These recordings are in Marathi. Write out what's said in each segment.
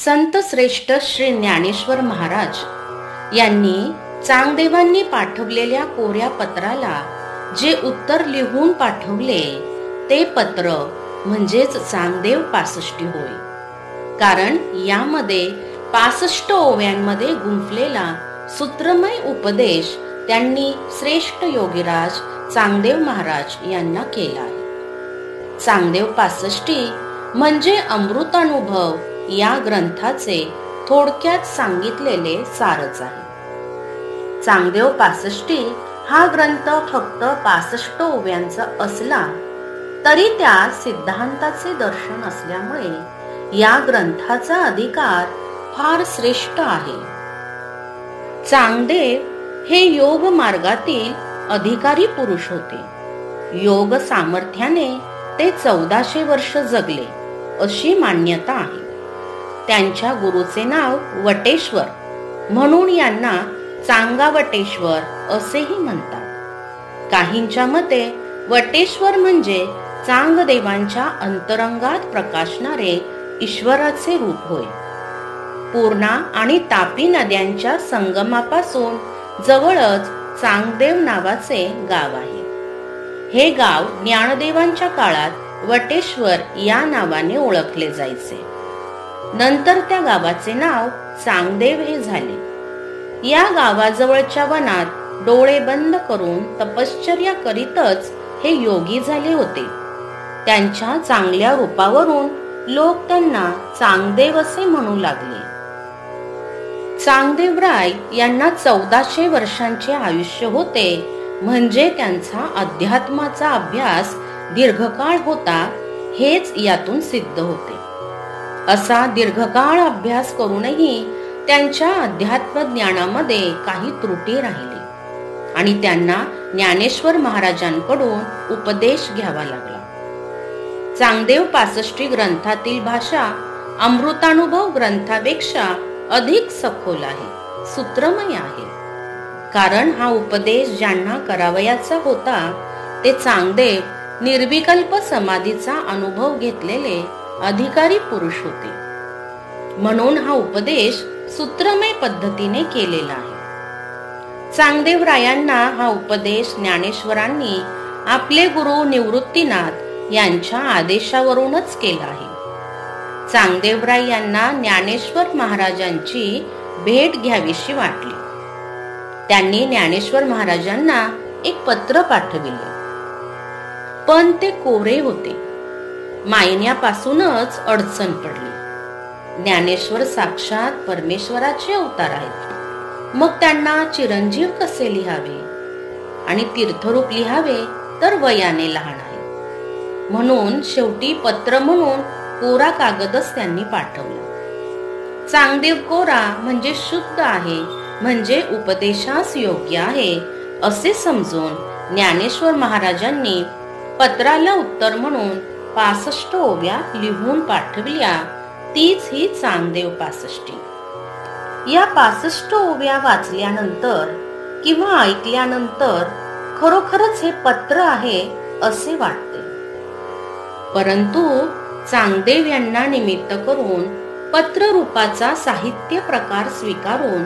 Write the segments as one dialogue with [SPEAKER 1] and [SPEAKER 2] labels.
[SPEAKER 1] संत श्रेष्ठ श्री ज्ञानेश्वर महाराज यांनी चांगदेवांनी पाठवलेल्या कोऱ्या पत्राला जे उत्तर लिहून पाठवले ते पत्र म्हणजेच चांगदेव 65 होय. कारण यामध्ये 65 ओव्यांमध्ये गुंफलेला सूत्रमय उपदेश त्यांनी श्रेष्ठ योगीराज चांगदेव महाराज यांना केला आहे. चांगदेव 65 म्हणजे अमृतानुभव या ग्रंथाचे थोडक्यात सांगितलेले सारच आहे. चांगदेव 65 हा ग्रंथ फक्त 65 ओव्यांचा असला तरी त्या सिद्धांताचे दर्शन असल्यामुळे या ग्रंथाचा अधिकार फार श्रेष्ठ आहे. चांगदेव हे योग मार्गातील अधिकारी पुरुष होते. योग सामर्थ्याने ते 1400 वर्ष जगले अशी मान्यता आहे. त्यांच्या गुरुचे नाव वटेश्वर म्हणून यांना चांगावटेश्वर असेही म्हणतात. काहींच्या मते वटेश्वर म्हणजे चांगदेवांच्या अंतरंगात प्रकाशणारे ईश्वराचे रूप होय. पूर्णा आणि तापी नद्यांच्या संगमापासून जवळच चांगदेव नावाचे गाव आहे. हे गाव ज्ञानदेवांच्या काळात वटेश्वर या नावाने ओळखले जायचे. नंतर त्या गावाचे नाव चांगदेव हे झाले. या गावाजवळच्या वनात डोळे बंद करून तपश्चर्या करीतच हे योगी झाले होते. त्यांच्या चांगल्या रूपावरून लोक त्यांना चांगदेव असे म्हणू लागले. चांगदेवराय यांना 1400 वर्षांचे आयुष्य होते म्हणजे त्यांचा अध्यात्माचा अभ्यास दीर्घकाळ होता हेच यातून सिद्ध होते. असा दीर्घकाळ अभ्यास करूनही त्यांच्या अध्यात्म ज्ञानामध्ये काही त्रुटी राहिली आणि त्यांना ज्ञानेश्वर महाराजांकडून उपदेश घ्यावा लागला. चांगदेव 65 ग्रंथातील भाषा अमृतानुभव ग्रंथापेक्षा अधिक सखोल आहे, सूत्रमय आहे. कारण हा उपदेश ज्यांना करावयाचा होता ते चांगदेव निर्विकल्प समाधीचा अनुभव घेतलेले अधिकारी पुरुष होते. म्हणून हा उपदेश सूत्रमय पद्धतीने केलेला आहे. चांगदेवरायांना हा उपदेश ज्ञानेश्वरांनी आपले गुरु निवृत्तीनाथ यांच्या आदेशावरूनच केला आहे. चांगदेवराय यांना ज्ञानेश्वर महाराजांची भेट घ्यावीशी वाटली. त्यांनी ज्ञानेश्वर महाराजांना एक पत्र पाठविले, पण ते कोरे होते. मायण्यापासूनच अडचण पडली. ज्ञानेश्वर साक्षात परमेश्वराचे अवतार आहेत. मग त्यांना चिरंजीव कसे लिहावे आणि तीर्थरूप लिहावे तर वयाने लहान आहे. म्हणून शेवटी पत्र म्हणून कोरा कागदच त्यांनी पाठवला. चांगदेव कोरा म्हणजे शुद्ध आहे, म्हणजे उपदेशास योग्य आहे असे समजून ज्ञानेश्वर महाराजांनी पत्राला उत्तर म्हणून 65 ओव्या लिहून पाठविल्या. तीच ही चांगदेव 65. या 65 ओव्या वाचल्यानंतर किंवा ऐकल्यानंतर खरोखरच हे पत्र आहे असे वाटते. परंतु चांगदेव यांना निमित्त करून पत्र रूपाचा साहित्य प्रकार स्वीकारून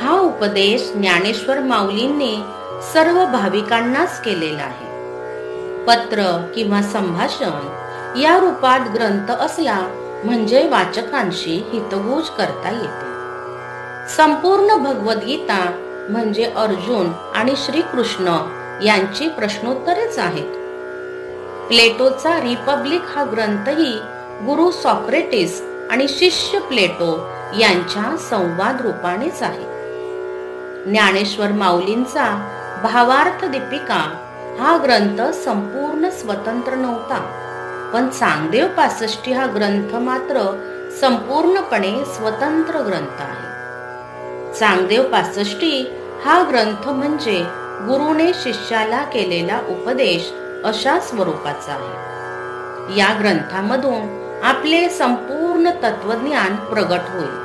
[SPEAKER 1] हा उपदेश ज्ञानेश्वर माऊलींनी सर्व भाविकांनाच केलेला आहे. पत्र किंवा संभाषण या रूपात ग्रंथ असला म्हणजे वाचकांशी हितगुज करता येते. संपूर्ण भगवद्गीता म्हणजे अर्जुन आणि श्रीकृष्ण यांची प्रश्नोत्तरेच आहेत. प्लेटोचा रिपब्लिक हा ग्रंथही गुरु सॉक्रेटिस आणि शिष्य प्लेटो यांच्या संवाद रूपानेच आहे. ज्ञानेश्वर माऊलींचा भावार्थ दीपिका हा ग्रंथ संपूर्ण स्वतंत्र नव्हता, पण चांगदेव 65 हा ग्रंथ मात्र संपूर्णपणे स्वतंत्र ग्रंथ आहे. चांगदेव 65 हा ग्रंथ म्हणजे गुरुने शिष्याला केलेला उपदेश अशा स्वरूपाचा आहे. या ग्रंथामधून आपले संपूर्ण तत्वज्ञान प्रगट होईल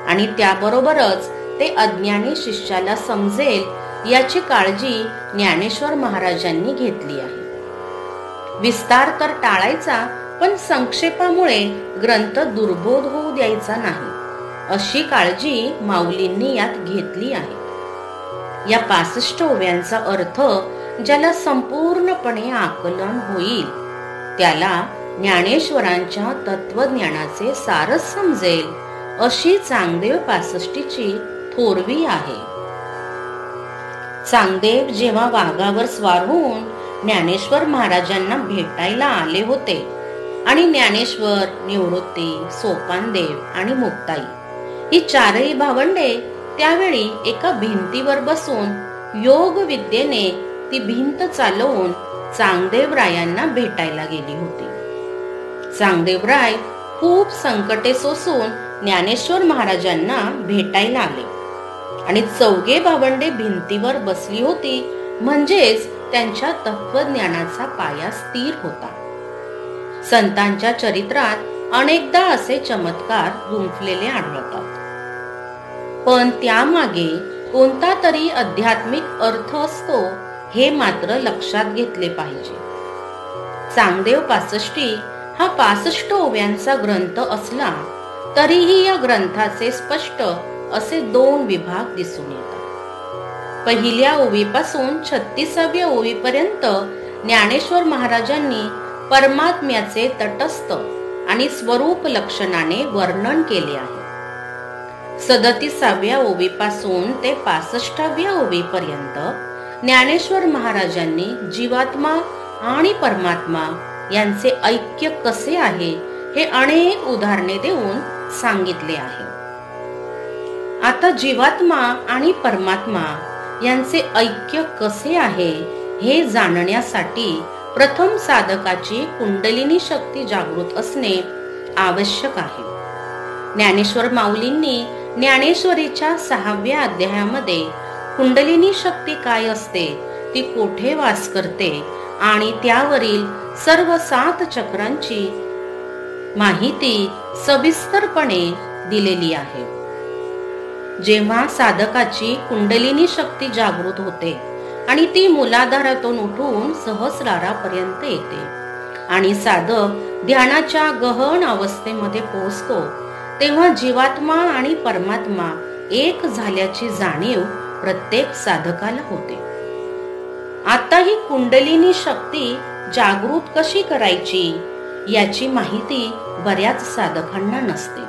[SPEAKER 1] आणि त्याबरोबरच ते अज्ञानी शिष्याला समजेल याची काळजी ज्ञानेश्वर महाराजांनी घेतली आहे. विस्तार तर टाळायचा, पण संक्षेपामुळे ग्रंथ दुर्बोध होऊ द्यायचा नाही. अशी काळजी माऊलींनी यात घेतली आहे. या 65 ओव्यांचा अर्थ ज्याला संपूर्णपणे आकलन होईल त्याला ज्ञानेश्वरांच्या तत्वज्ञानाचे सारच समजेल अशी चांगदेव 65ची थोरवी आहे. चांगदेव जेव्हा वाघावर स्वार होऊन ज्ञानेश्वर महाराजांना भेटायला आले होते आणि ज्ञानेश्वर, निवृत्ती, सोपानदेव आणि मुक्ताई ही चारही भावंडे त्यावेळी एका भिंतीवर बसून योग विद्येने ती भिंत चालवून चांगदेवरायांना भेटायला गेली होती. चांगदेवराय खूप संकटे सोसून ज्ञानेश्वर महाराजांना भेटायला आले आणि चौघे भावंडे भिंतीवर बसली होती, म्हणजेच त्यांच्या तत्वज्ञानाचा पाया स्थिर होता. संतांच्या चरित्रात अनेकदा असे चमत्कार गुंफलेले आढळतात, पण त्यामागे कोणता तरी आध्यात्मिक अर्थ असतो हे मात्र लक्षात घेतले पाहिजे. चांगदेव 65 हा 65 ओव्यांचा ग्रंथ असला तरीही या ग्रंथाचे स्पष्ट असे 2 विभाग दिसून येतात. पहिल्या ओवीपासून 36व्या ओवीपर्यंत ज्ञानेश्वर महाराजांनी परमात्म्याचे तटस्थ आणि स्वरूप लक्षणाने वर्णन केले आहे. 37व्या ओवीपासून ते 65व्या ओवीपर्यंत ज्ञानेश्वर महाराजांनी जीवात्मा आणि परमात्मा यांचे ऐक्य कसे आहे हे अनेक उदाहरणे देऊन सांगितले आहे. आता जीवात्मा आणि परमात्मा यांचे ऐक्य कसे आहे हे जाणण्यासाठी प्रथम साधकाची कुंडलिनी शक्ती जागृत असणे आवश्यक आहे. ज्ञानेश्वर माऊलींनी ज्ञानेश्वरीच्या 6व्या अध्यायामध्ये कुंडलिनी शक्ती काय असते, ती कोठे वास करते आणि त्यावरील सर्व 7 चक्रांची माहिती सविस्तरपणे दिलेली आहे. जेव्हा साधकाची कुंडलिनी शक्ती जागृत होते आणि ती मूलाधारातून उठून सहस्रारापर्यंत येते आणि साधक ध्यानाच्या गहन अवस्थेमध्ये पोहोचतो, तेव्हा जीवात्मा आणि परमात्मा एक झाल्याची जाणीव प्रत्येक साधकाला होते. आता ही कुंडलिनी शक्ती जागृत कशी करायची याची माहिती बऱ्याच साधकांना नसते.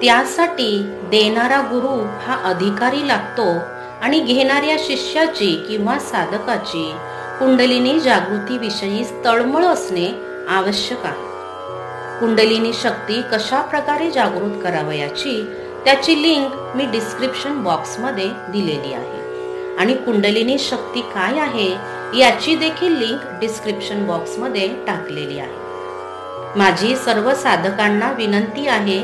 [SPEAKER 1] त्यासाठी देणारा गुरु हा अधिकारी लागतो आणि घेणाऱ्या शिष्याची किंवा साधकाची कुंडलिनी जागृती विषयी तळमळ असणे आवश्यक आहे. कुंडलिनी शक्ती कशा प्रकारे जागृत करावयाची त्याची लिंक मी डिस्क्रिप्शन बॉक्समध्ये दिलेली आहे आणि कुंडलिनी शक्ती काय आहे याची देखील लिंक डिस्क्रिप्शन बॉक्समध्ये टाकलेली आहे. माझी सर्व साधकांना विनंती आहे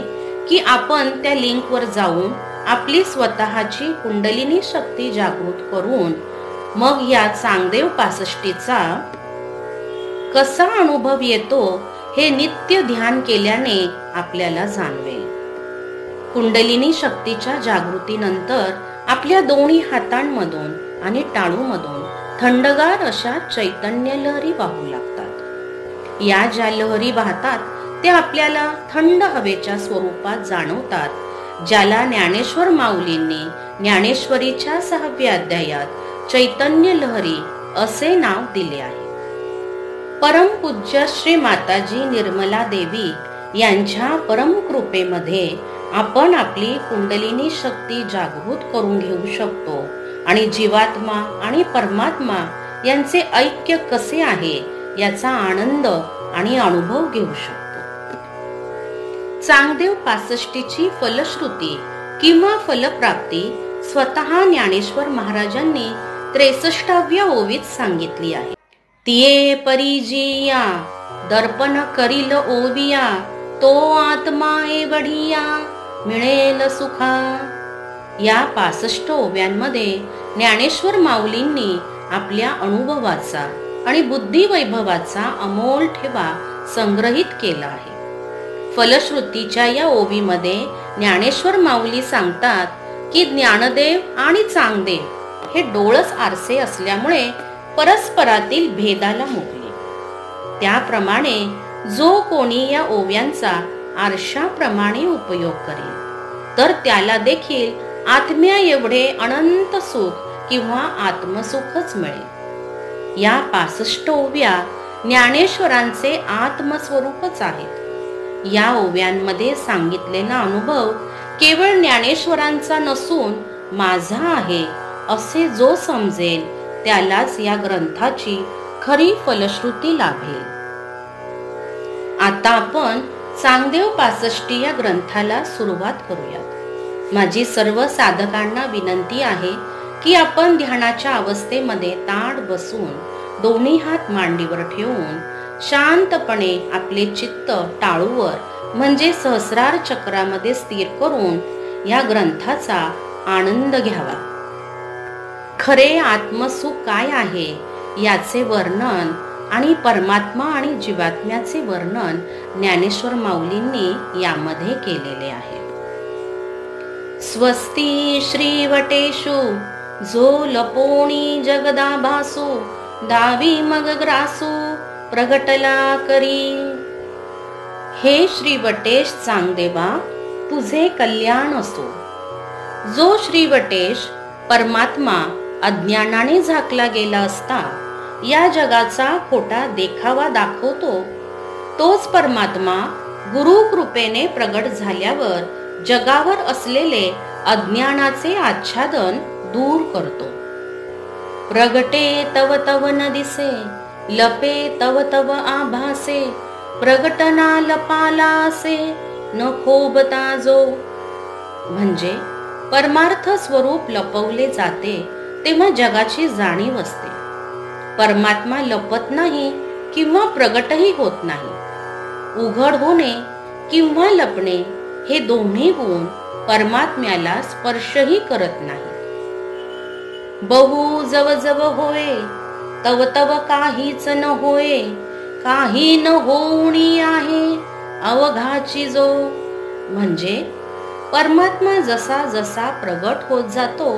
[SPEAKER 1] की आपण त्या लिंकवर जाऊन आपली स्वतःची कुंडलिनी शक्ती जागृत करून मग या चांगदेव 65चा कसा अनुभव येतो हे नित्य ध्यान केल्याने आपल्याला जाणवेल. कुंडलिनी शक्तीच्या जागृतीनंतर आपल्या दोन्ही हातांमधून आणि टाळूमधून थंडगार अशा चैतन्य लहरी वाहू लागतात. या ज्या लहरी वाहतात त्या आपल्याला थंड हवेच्या स्वरूपात जाणवतात, ज्याला ज्ञानेश्वर माऊलींनी ज्ञानेश्वरीच्या 6व्या अध्यायात चैतन्य लहरी असे नाव दिले आहे. परमपूज्य श्री माताजी निर्मला देवी यांच्या परम कृपेमध्ये आपण आपली कुंडलिनी शक्ती जागृत करून घेऊ शकतो आणि जीवात्मा आणि परमात्मा यांचे ऐक्य कसे आहे याचा आनंद आणि अनुभव घेऊ शकतो. चांगदेव 65ची फलश्रुती किंवा फलप्राप्ती स्वतः ज्ञानेश्वर महाराजांनी 63व्या ओवीत सांगितली आहे. तिये परिजिया दर्पण करील ओविया, तो आत्मा एवढिया मिळेल सुखा. या 65 ओव्यांमध्ये ज्ञानेश्वर माऊलींनी आपल्या अनुभवाचा आणि बुद्धी वैभवाचा अमोल ठेवा संग्रहित केला आहे. फलश्रुतीच्या या ओवीमध्ये ज्ञानेश्वर माऊली सांगतात की ज्ञानदेव आणि चांगदेव हे डोळस आरसे असल्यामुळे परस्परातील भेदाला मुकले. त्याप्रमाणे जो कोणी या ओव्यांचा आरशाप्रमाणे उपयोग करेल तर त्याला देखील आत्म्या एवढे अनंत सुख किंवा आत्मसुखच मिळेल. या 65 ओव्या ज्ञानेश्वरांचे आत्मस्वरूपच आहेत. या ओव्यांमध्ये सांगितलेला अनुभव केवळ ज्ञानेश्वरांचा नसून माझा आहे असे जो समजेल त्यालाच या ग्रंथाची खरी फलश्रुती लाभेल. आता आपण चांगदेव 65 या ग्रंथाला सुरुवात करूयात. माझी सर्व साधकांना विनंती आहे की आपण ध्यानाच्या अवस्थेमध्ये ताठ बसून दोन्ही हात मांडीवर ठेवून शांतपणे आपले चित्त टाळूवर म्हणजे सहस्रार चक्रामध्ये स्थिर करून या ग्रंथाचा आनंद घ्यावा. खरे आत्मसुख काय आहे याचे वर्णन आणि परमात्मा आणि जीवात्म्याचे वर्णन ज्ञानेश्वर माऊलींनी यामध्ये केलेले आहे. स्वस्ती श्रीवटेषु जो लपोणी जगदाभासु दावी मग ग्रासू प्रगटला करी. हे श्रीवटेश चांगदेवा, तुझे कल्याण असो. जो श्रीवटेश परमात्मा अज्ञानाने झाकला गेला असता या जगाचा खोटा देखावा दाखवतो, तोच परमात्मा गुरु कृपेने प्रगट झाल्यावर जगावर असलेले अज्ञानाचे आच्छादन दूर करतो. प्रगटे तव तव न दिसे, लपे तव तव आभासे, प्रगटना लपालासे न खोबता जो. म्हणजे परमार्थ स्वरूप लपवले जाते तेव्हा जगाची जाणीव असते. परमात्मा लपत नाही किंवा प्रगटही होत नाही. उघड होणे किंवा लपणे हे दोन्ही गुण परमात्म्याला स्पर्शही करत नाही. बहु जव जव होय तव तव काहीच न होय, काही न होऊनी आहे अवघाची जो. म्हणजे परमात्मा जसा जसा प्रगट होत जातो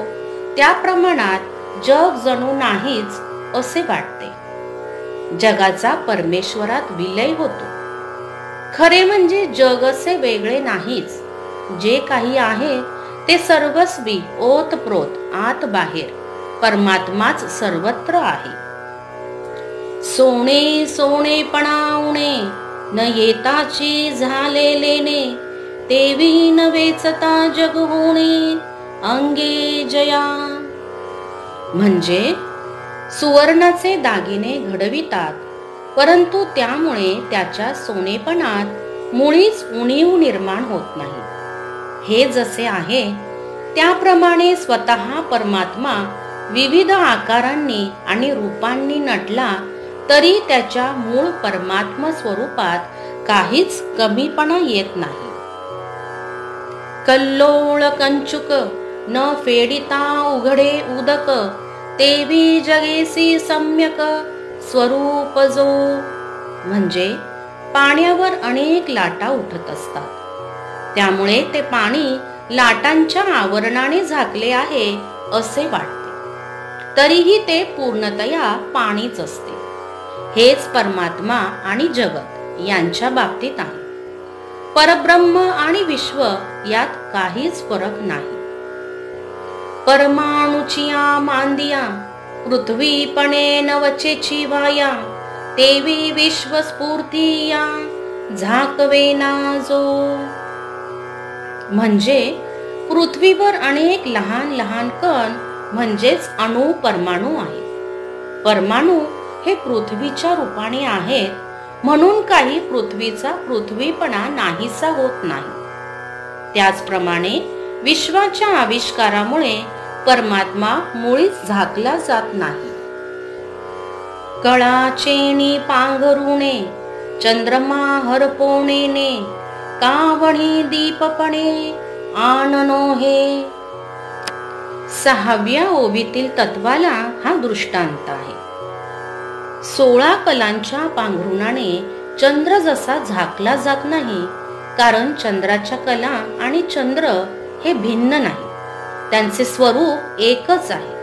[SPEAKER 1] त्या प्रमाणात जग जणू नाहीच असे वाटते. जगाचा परमेश्वरात विलय होतो. खरे म्हणजे जग असे वेगळे नाहीच. जे काही आहे ते सर्वस्वी ओतप्रोत आत बाहेर परमात्माच सर्वत्र आहे. सोने सोनेपणा उणे न येताची झालेलेने, तेवी न वेचता जग होणे अंगे जया. म्हणजे सुवर्णाचे दागिने घडवितात, परंतु त्यामुळे त्याच्या सोनेपणात मुळीच उणीव निर्माण होत नाही. हे जसे आहे त्याप्रमाणे स्वतः परमात्मा विविध आकारांनी आणि रूपांनी नटला तरी त्याच्या मूळ परमात्मा स्वरूपात काहीच कमीपणा येत नाही. कल्लोळ कंचुक न फेडिता उघडे उदक, तेवी जगेसी सम्यक स्वरूप जो. म्हणजे पाण्यावर अनेक लाटा उठत असतात, त्यामुळे ते पाणी लाटांच्या आवरणाने झाकले आहे असे वाटते, तरीही ते पूर्णतया पाणीच असते. हेच परमात्मा आणि जगत यांच्या बाबतीत आहे. परब्रह्म आणि विश्व यात काहीच फरक नाही. परमाणुचिया मांदिया पृथ्वीपणे नवचेची वाया, तेवी विश्व स्फूर्तिया झाकवेना जो. म्हणजे पृथ्वीवर अनेक लहान लहान कण म्हणजेच अणु परमाणु आहेत. परमाणु हे पृथ्वीच्या रूपाने आहेत, म्हणून काही पृथ्वीचा पृथ्वीपणा नाहीसा होत नाही. त्याचप्रमाणे विश्वाच्या आविष्कारामुळे परमात्मा मुळीच झाकला जात नाही. कळाचेणी पांघरुणे चंद्रमा हरपोणेने, कावणी दीपपणे आननो हे. 6व्या ओवीतील तत्वाला हा दृष्टांत आहे. 16 कलांच्या पांघरुणाने चंद्र जसा झाकला जात नाही, कारण चंद्राच्या कला आणि चंद्र हे भिन्न नाही, त्यांचे स्वरूप एकच आहे.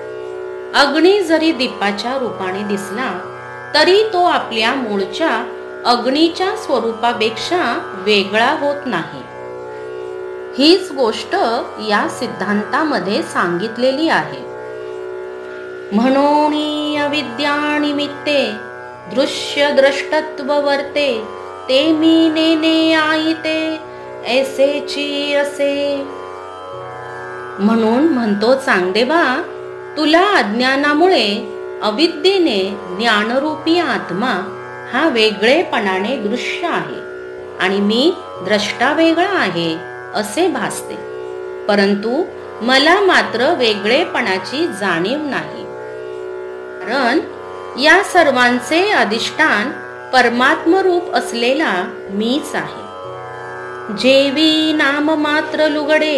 [SPEAKER 1] अग्नी जरी दीपाच्या रूपाने दिसला तरी तो आपल्या मूळच्या अग्नीच्या स्वरूपापेक्षा वेगळा होत नाही. हीच गोष्ट या सिद्धांतामध्ये सांगितलेली आहे. म्हणून अविद्यानिमित्ते दृश्य द्रष्टत्व वर्ते, ते मी नेने आईते ऐसेची असे. म्हणून म्हणतो चांगदेवा, तुला अज्ञानामुळे अविद्येने ज्ञानरूपी आत्मा हा वेगळेपणाने दृश्य आहे आणि मी द्रष्टा वेगळा आहे असे भासते, परंतु मला मात्र वेगळेपणाची जाणीव नाही. कारण या सर्वांचे अधिष्ठान परमात्मरूप असलेला मीच आहे. जेवी नाम मात्र लुगडे,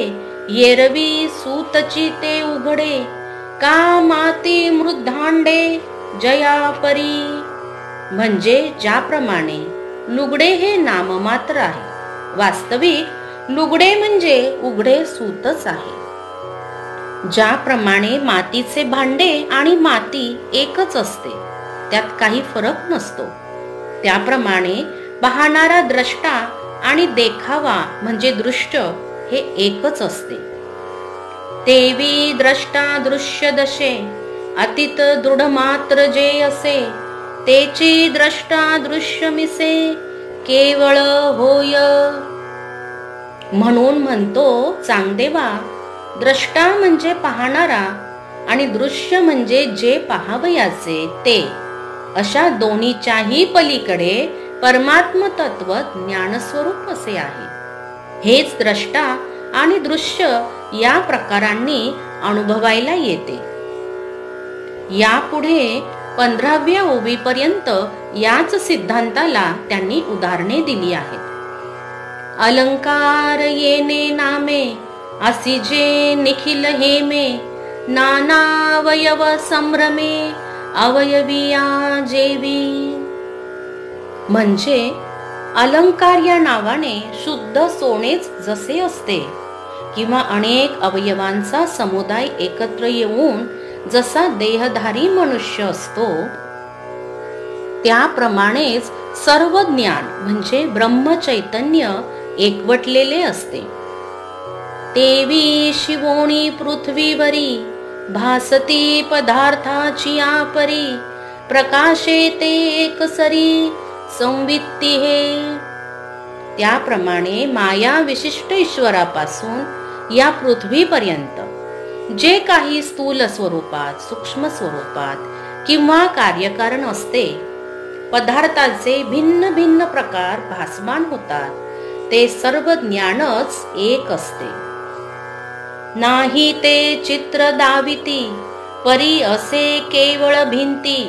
[SPEAKER 1] येरवी सूतची ते उघडे, का माती मृद्धांडे जया परी. म्हणजे ज्याप्रमाणे लुगडे हे नाममात्र आहे, वास्तविक लुगडे म्हणजे उघडे सूतच आहे. ज्याप्रमाणे मातीचे भांडे आणि माती एकच असते, त्यात काही फरक नसतो, त्याप्रमाणे पाहणारा द्रष्टा आणि देखावा म्हणजे दृश्य हे एकच असते. तेवी द्रष्टा दृश्य दशे, अतीत दृढ मात्र जे असे, तेची द्रष्टा दृश्य मिसे केवळ होय. म्हणून म्हणतो चांगदेवा, द्रष्टा म्हणजे पाहणारा आणि दृश्य म्हणजे जे पाहावयाचे ते, अशा दोन्हीच्याही पलीकडे परमात्म तत्व ज्ञानस्वरूप असे आहे. हेच द्रष्टा आणि दृश्य या प्रकारांनी अनुभवायला येते. यापुढे 15व्या ओवीपर्यंत याच सिद्धांताला त्यांनी उदाहरणे दिली आहेत. अलंकार येणे नामे, असिजे निखिल हेमे, नानावयव संभ्रमे अवयविया जेवी. म्हणजे अलंकार या नावाने शुद्ध सोनेच जसे असते किंवा अनेक अवयवांचा समुदाय एकत्र येऊन जसा देहधारी मनुष्य असतो, त्याप्रमाणेच सर्व ज्ञान म्हणजे ब्रह्मचैतन्य एकवटलेले असते. तेवी शिवोणी पृथ्वीवरी, भासती पदार्थाची आपरी, प्रकाशे ते एकसरी संवित्ती हे. त्याप्रमाणे माया विशिष्ट ईश्वरापासून या पृथ्वीपर्यंत जे काही स्थूल स्वरूपात, सूक्ष्म स्वरूपात किंवा कार्यकारण असते, पदार्थाचे भिन्न भिन्न प्रकार भासमान होतात, ते सर्व ज्ञानच एक असते. नाही ते चित्र दाविती, परी असे केवळ भिंती,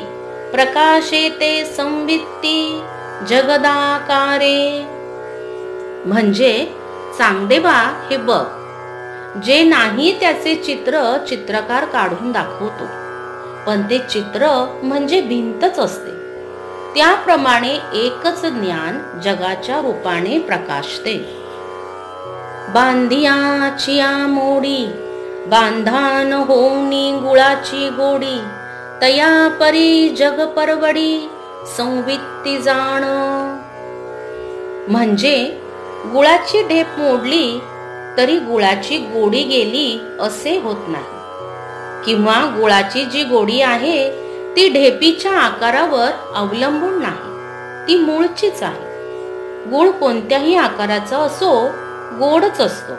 [SPEAKER 1] प्रकाशे ते संवित्ती जगदाकारे. म्हणजे चांगदेवा हे बघ, जे नाही त्याचे चित्र चित्रकार काढून दाखवतो, पण ते चित्र म्हणजे भिंतच असते. त्याप्रमाणे एकच ज्ञान जगाच्या रूपाने प्रकाशते. बांधियाची मोडी, बांधान होऊनी गुळाची गोडी, तया परी जग परवडी संवित्ती जाण. म्हणजे गुळाची ढेप मोडली तरी गुळाची गोडी गेली असे होत नाही, किंवा गुळाची जी गोडी आहे ती ढेपीच्या आकारावर अवलंबून नाही, ती मूळचीच आहे. गुळ कोणत्याही आकाराचा असो, गोडच असतो.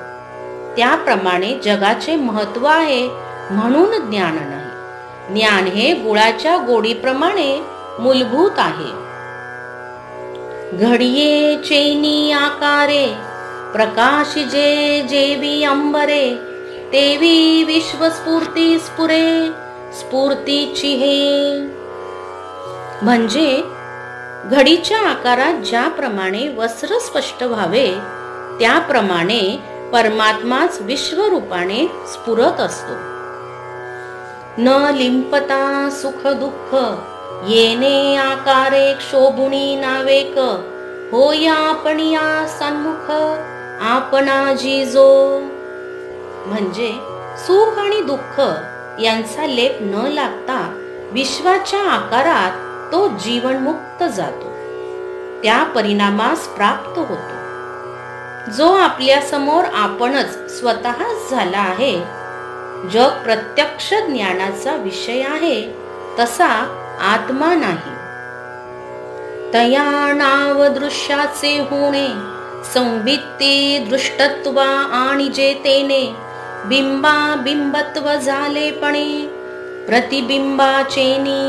[SPEAKER 1] त्याप्रमाणे जगाचे महत्व आहे म्हणून ज्ञान नाही. ज्ञान हे गुळाच्या गोडीप्रमाणे मूलभूत आहे. घडिये चैनी आकारे, प्रकाश जे जेवी अंबरे, तेवी विश्वस्फूर्ती स्फुरे स्फूर्तीची हे. म्हणजे घडीच्या आकारात ज्याप्रमाणे वस्त्र स्पष्ट व्हावे, त्याप्रमाणे परमात्माच विश्वरूपाने स्फुरत असतो. न लिंपता सुख दुःख, येणे आकारे क्षोभुणी नावेक, होया आपणिया सन्मुख आपणा जिजो. म्हणजे सुख आणि दुःख यांचा लेप न लागता विश्वाच्या आकारात तो जीवनमुक्त जातो, त्या परिणामास प्राप्त होतो. जो आपल्या समोर आपणच स्वतःच झाला आहे, जग प्रत्यक्ष ज्ञानाचा विषय आहे, तसा आत्मा नाही. तया नाव दृश्याचे होणे संवित्ती दृष्टत्वा आणि जे तेने बिंबा बिंबत्व झालेपणे प्रतिबिंबाचेनी.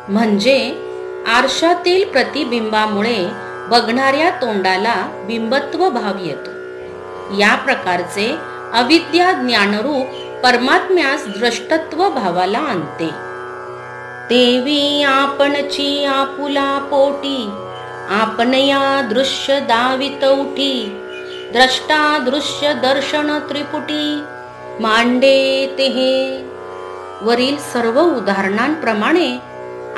[SPEAKER 1] म्हणजे आरशातील प्रतिबिंबामुळे बघणाऱ्या तोंडाला बिंबत्व भाव येतो. या प्रकारचे अविद्या ज्ञानरूप परमात्म्यास द्रष्टत्व भावाला आणते. तेवी आपणची आपुला पोटी आपणया दृश्य दावित उठी द्रष्टा दृश्य दर्शन त्रिपुटी मांडे तेहे. वरील सर्व उदाहरणांप्रमाणे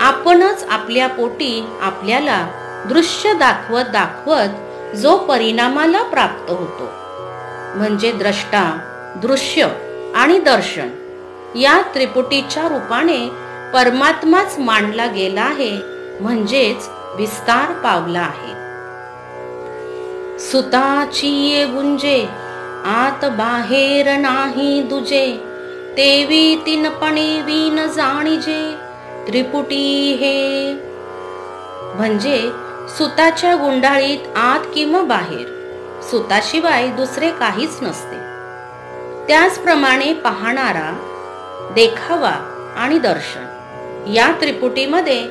[SPEAKER 1] आपणच आपल्या पोटी आपल्याला दृश्य दाखवत दाखवत जो परिणामाला प्राप्त होतो, म्हणजे द्रष्टा, दृश्य आणि दर्शन या त्रिपुटीच्या रूपाने परमात्माच मांडला गेला आहे, म्हणजेच विस्तार पावला आहे. सुताची ये गुंजे आत बाहेर नाही दुजे तेवी तीनपणे विन जाणीजे त्रिपुटी हे. म्हणजे सुताच्या गुंडाळीत आत किंवा बाहेर सुताशिवाय दुसरे काहीच नसते. त्याचप्रमाणे पाहणारा, देखावा आणि दर्शन या त्रिपुटीमध्ये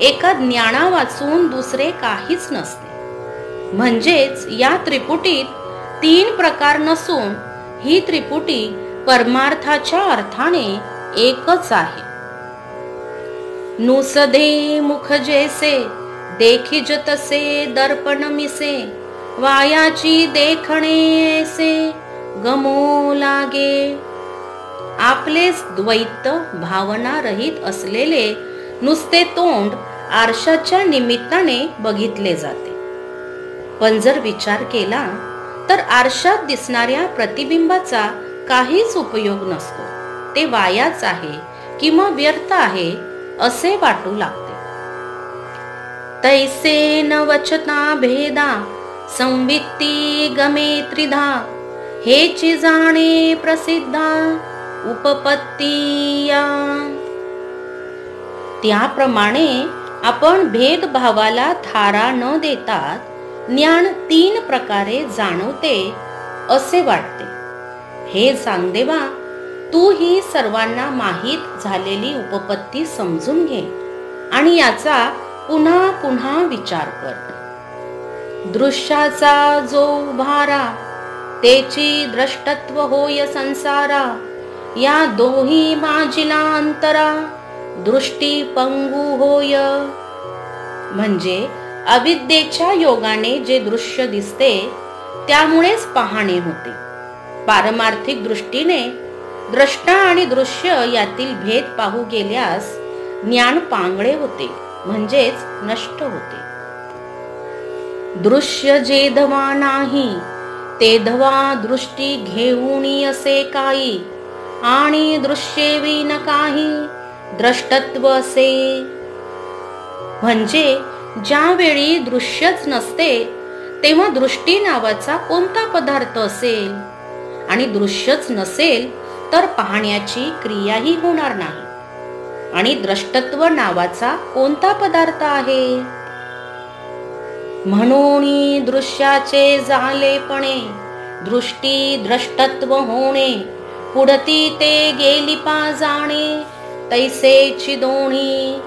[SPEAKER 1] एका ज्ञाना वाचून दुसरे काहीच नसते. म्हणजेच या त्रिपुटीत तीन प्रकार नसून ही त्रिपुटी परमार्थाच्या अर्थाने एकच आहे. नुसदे मुख जैसे देखिज तसे दर्पण मिसे वायाची देखणे ऐसे गमो लागे. आपलेच द्वैत भावना रहित असलेले नुसते तोंड आरशाच्या निमित्ताने बघितले जाते. पण जर विचार केला तर आरशात दिसणाऱ्या प्रतिबिंबाचा काहीच उपयोग नसतो. ते वायाच आहे किंवा व्यर्थ आहे असे वाटू लागते. तैसे न वचता भेदा संवित्ती गमे त्रिधा हेची जाणे प्रसिद्धा उपपत्तीया. त्याप्रमाणे आपण भेदभावाला थारा न देता ज्ञान तीन प्रकारे जाणवते असे वाटते. हे चांगदेवा, तू ही सर्वांना माहीत झालेली उपपत्ती समजून घे आणि याचा पुन्हा पुन्हा विचार कर. दृश्याचा जो उभारा तेची द्रष्टत्व होय संसारा या दोही बाजीला अंतरा दृष्टी पंगू होय. म्हणजे अविद्येच्या योगाने जे दृश्य दिसते त्यामुळेच पाहणे होते. पारमार्थिक दृष्टीने द्रष्टा आणि दृश्य यातील भेद पाहू गेल्यास ज्ञान पांगळे होते, म्हणजेच नष्ट होते. दृश्य जेधवा नाही तेधवा दृष्टी घेऊन असे काही आणि दृश्येवी न काही द्रष्टत्व असे. म्हणजे ज्यावेळी दृश्यच नसते तेव्हा दृष्टी नावाचा कोणता पदार्थ असेल, आणि दृश्यच नसेल तर पाहण्याची क्रियाही होणार नाही. आणि द्रष्टत्व नावाचा कोणता पदार्थ आहे? म्हणून दृश्याचे झालेपणे दृष्टी द्रष्टत्व होणे पुढती ते गेली पा जाणे तैसेची दोन्ही.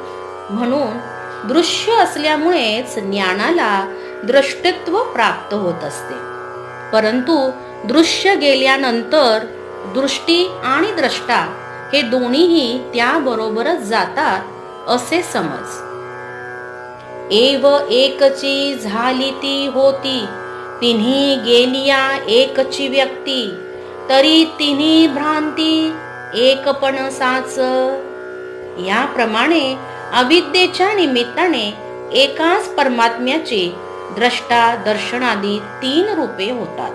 [SPEAKER 1] म्हणून दृश्य असल्यामुळेच ज्ञानाला द्रष्टत्व प्राप्त होत असते, परंतु दृश्य गेल्यानंतर दृष्टी आणि द्रष्टा हे दोन्हीही त्याबरोबरच जातात असे समज. एव एकची झाली ती होती तिन्ही गेलिया एकची व्यक्ती तरी तिन्ही भ्रांती एकपण साच. याप्रमाणे अविद्येच्या निमित्ताने एकाच परमात्म्याची द्रष्टा दर्शनादी तीन रूपे होतात.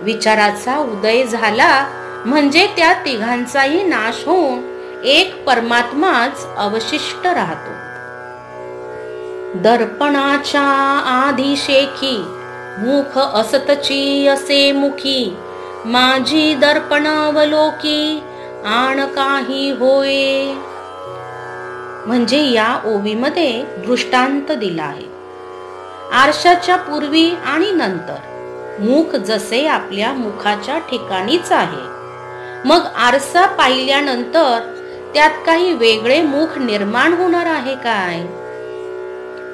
[SPEAKER 1] विचाराचा उदय झाला म्हणजे त्या तिघांचाही नाश होऊन एक परमात्माच अवशिष्ट राहतो. दर्पणाच्या आधी शेखी मुख असतची असे मुखी, माझी दर्पणावलोकी, आण काही होय. म्हणजे या ओवीमध्ये दृष्टांत दिला आहे. आरशाच्या पूर्वी आणि नंतर मुख जसे आपल्या मुखाच्या ठिकाणीच आहे, मग आरसा पाहिल्यानंतर त्यात काही वेगळे मुख निर्माण होणार आहे काय?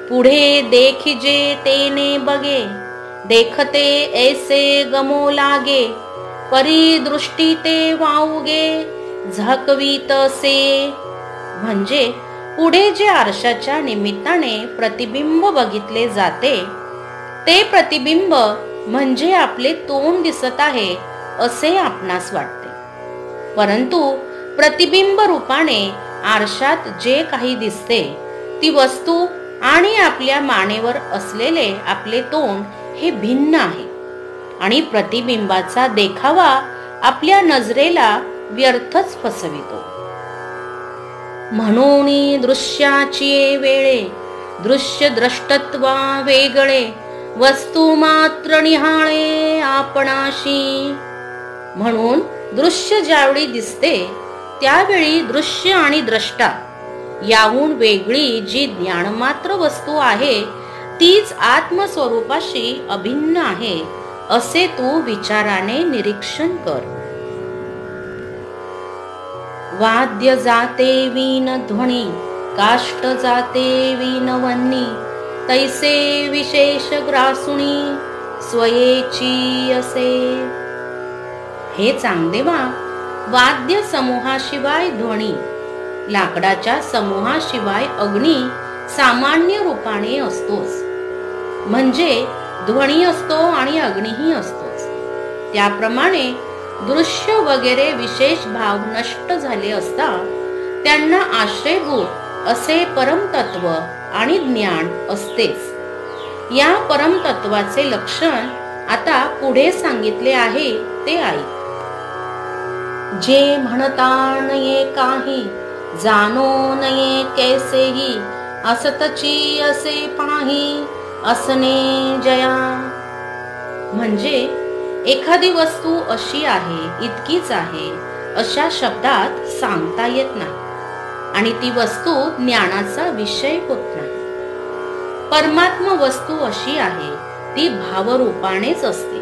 [SPEAKER 1] पुढे देखिजे तेने बगे, देखते ऐसे गमो लागे, परी दृष्टी ते वाऊगे, झकवीत से. म्हणजे पुढे जे आरशाच्या निमित्ताने प्रतिबिंब बघितले जाते, ते प्रतिबिंब म्हणजे आपले तोंड दिसत आहे असे आपणास वाटते. परंतु प्रतिबिंब रूपाने आरशात जे काही दिसते ती वस्तू आणि आपल्या मानेवर असलेले आपले तोंड हे भिन्न आहे, आणि प्रतिबिंबाचा देखावा आपल्या नजरेला व्यर्थच फसवितो. म्हणून दृश्याची वेळे, दृश्य द्रष्टत्वा वेगळे, वस्तू मात्र निहाळे आपणाशी. म्हणून दृश्य ज्यावेळी दिसते त्यावेळी दृश्य आणि द्रष्टा याहून वेगळी जी ज्ञानमात्र वस्तू आहे तीच आत्मस्वरूपाशी अभिन्न आहे असे तू विचाराने निरीक्षण कर. वाद्य जाते वीण ध्वनी, काष्ट जाते वीण वन्नी, तैसे विशेष ग्रासुणी स्वयेची असे. हे चांगदेवा, वाद्य समूहाशिवाय ध्वनी, लाकडाच्या समूहाशिवाय अग्नी सामान्य रूपाने असतोच. म्हणजे ध्वनी असतो आणि अग्निही असतोच. त्याप्रमाणे दृश्य वगैरे विशेष भाव नष्ट झाले असता त्यांना आश्रयभूत असे परमतत्व आणि ज्ञान असतेच. या परमतत्वाचे लक्षण आता पुढे सांगितले आहे ते ऐक. जे म्हणता नये काही, जाणो नये कैसेही, असतची असे पाही, असने जया. म्हणजे एखादी वस्तू अशी आहे, इतकीच आहे अशा शब्दात सांगता येत नाही, आणि ती वस्तू ज्ञानाचा विषय होत नाही. परमात्मा वस्तू अशी आहे, ती भावरूपानेच असते.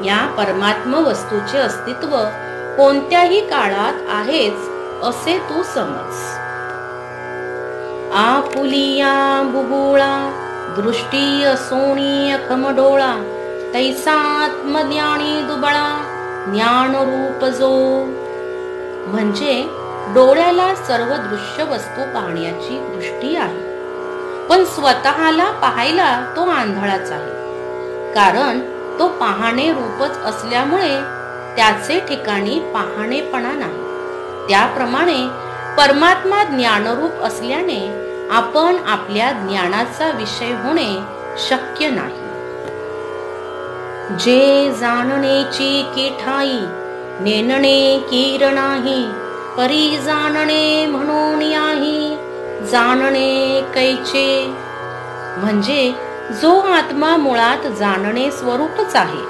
[SPEAKER 1] या परमात्मा वस्तूचे अस्तित्व कोणत्याही काळात आहेच असे तू समज. आपुलिया बुबुळा, दृष्टी असोणी अखमडोळा, तैसात्मज्ञानी दुबळा, ज्ञान रूप जो. म्हणजे डोळ्याला सर्व दृश्य वस्तू पाहण्याची दृष्टी आहे, पण स्वतःला पाहायला तो आंधळाच आहे. कारण तो पाहणे रूपच असल्यामुळे त्याचे ठिकाणी पाहणेपणा नाही. त्याप्रमाणे परमात्मा ज्ञानरूप असल्याने आपण आपल्या ज्ञानाचा विषय होणे शक्य नाही. जे जाणण्याची की ठाई, नेणणे कीर नाही, परी जाणणे म्हणून याही, जाणणे कैचे. म्हणजे जो आत्मा मुळात जाणणे स्वरूपच आहे,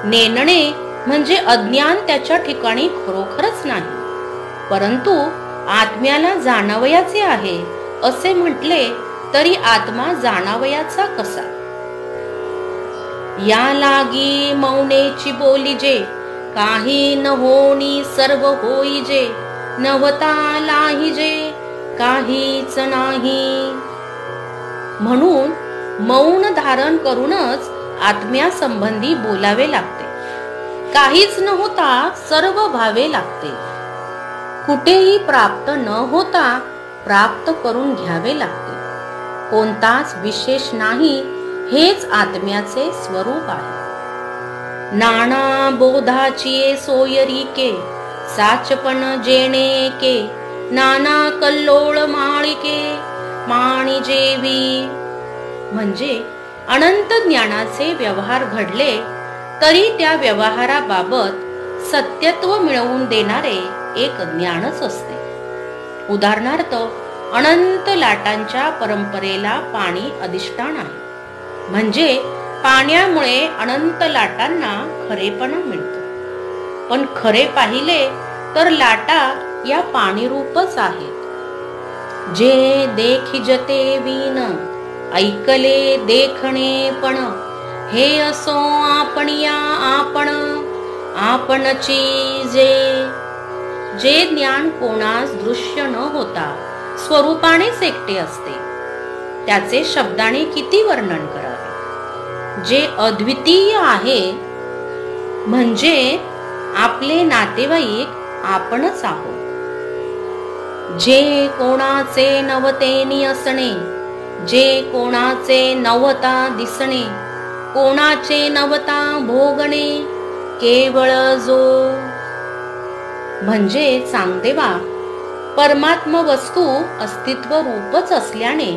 [SPEAKER 1] नेणणे म्हणजे अज्ञान त्याच्या ठिकाणी खरोखरच नाही, परंतु आत्म्याला जाणावयाचे आहे असे म्हटले तरी आत्मा जाणावयाचा कसा. या लागी मौनेची बोलीजे, काही न होणी सर्व होईजे, नवता लाहीजे काहीच नाही. म्हणून मौन धारण करूनच आत्म्यासंबंधी बोलावे लागते. काहीच न होता सर्व व्हावे लागते. कुठेही प्राप्त न होता प्राप्त करून घ्यावे लागते. कोणताच विशेष नाही, हेच आत्म्याचे स्वरूप आहे. नाना बोधाची सोयरीके, साचपण जेणे के, नाना कल्लोळ माळिके माणी जेवी. म्हणजे अनंत ज्ञानाचे व्यवहार घडले तरी त्या व्यवहाराबाबत सत्यत्व मिळवून देणारे एक ज्ञानच असते. उदाहरणार्थ, अनंत लाटांच्या परंपरेला पाणी अधिष्ठान आहे. म्हणजे पाण्यामुळे अनंत लाटांना खरेपणा मिळतो, पण खरे पाहिले तर लाटा या पाणीरूपच आहेत. जे देखिजते विन ऐकले देखणे पण, हे असो आपणिया आपण आपणची जे ज्ञान कोणास दृश्य न होता स्वरूपानेच एकटे असते, त्याचे शब्दाने किती वर्णन करावे. जे अद्वितीय आहे म्हणजे आपले नातेवाईक आपणच आहोत. जे कोणाचे नवतेनी असणे, जे कोणाचे नवता दिसणे, कोणाचे नवता भोगणे, केवळ जो म्हणजे चांगदेवा परमात्म वस्तू अस्तित्व रूपच असल्याने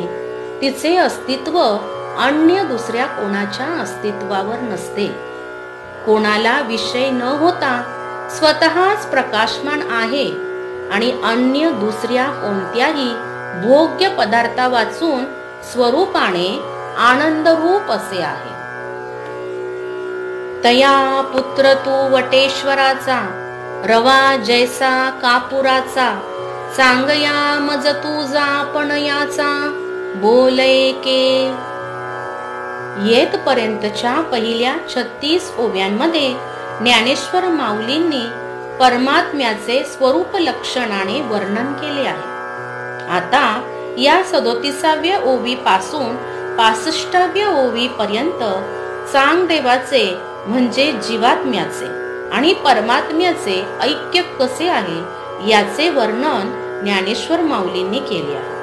[SPEAKER 1] तिचे अस्तित्व अन्य दुसऱ्या कोणाच्या अस्तित्वावर नसते. कोणाला विषय न होता स्वतःच प्रकाशमान आहे आणि अन्य दुसऱ्या कोणत्याही भोग्य पदार्था वाचून स्वरूपाने आनंदरूप असे आहे. तया पुत्र तू वटेश्वराचा, रवा जैसा कापुराचा, सांगया मज तुझा पण याचा बोलैके. येतपर्यंतच्या पहिल्या 36 ओव्यांमध्ये ज्ञानेश्वर माऊलींनी परमात्म्याचे स्वरूप लक्षणाने वर्णन केले आहे. आता या 37व्या ओवी पासून 65व्या ओवी पर्यंत चांगदेवाचे म्हणजे जीवात्म्याचे आणि परमात्म्याचे ऐक्य कसे आहे याचे वर्णन ज्ञानेश्वर माऊलींनी केले आहे.